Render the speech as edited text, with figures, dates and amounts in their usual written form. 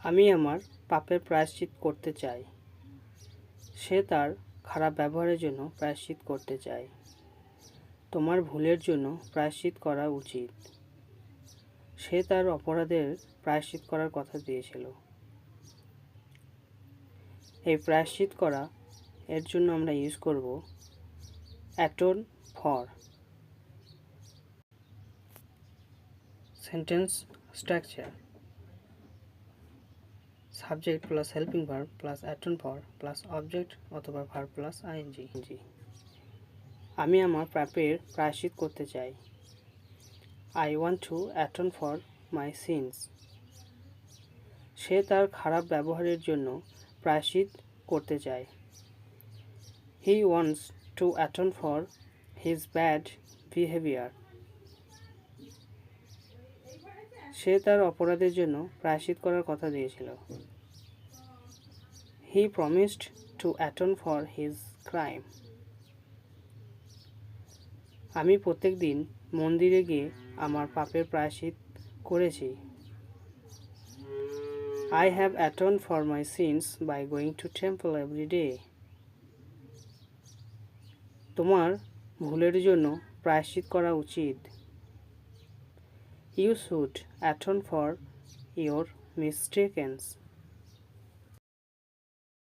আমি আমার পাপের প্রায়শ্চিত করতে চাই। সে তার খারাপ ব্যবহারের জন্য প্রায়শ্চিত করতে চায়। তোমার ভুলের জন্য প্রায়শ্চিত করা উচিত। সে তার অপরাধের প্রায়শ্চিত করার কথা দিয়েছিল। এই প্রায়শ্চিত করা এর জন্য আমরা ইউজ করব অ্যাটোন ফর। Sentence structure: subject plus helping verb plus অ্যাটোন ফর প্লাস অবজেক্ট অথবা ভার্ব প্লাস আইএনজি। আমি আমার পাপের প্রায়শ্চিত করতে চাই। I want to atone for my sins. সে তার খারাপ ব্যবহারের জন্য প্রায়শ্চিত করতে চায়। He wants to atone for his bad behavior. সে তার অপরাধের জন্য প্রায়শ্চিত করার কথা দিয়েছিল। He promised to atone for his crime. আমি প্রত্যেকদিন মন্দিরে গিয়ে আমার পাপের প্রায়শ্চিত করেছি। I have atoned for my sins by going to temple every day. তোমার ভুলের জন্য প্রায়শ্চিত করা উচিত। You should atone for your mistakes.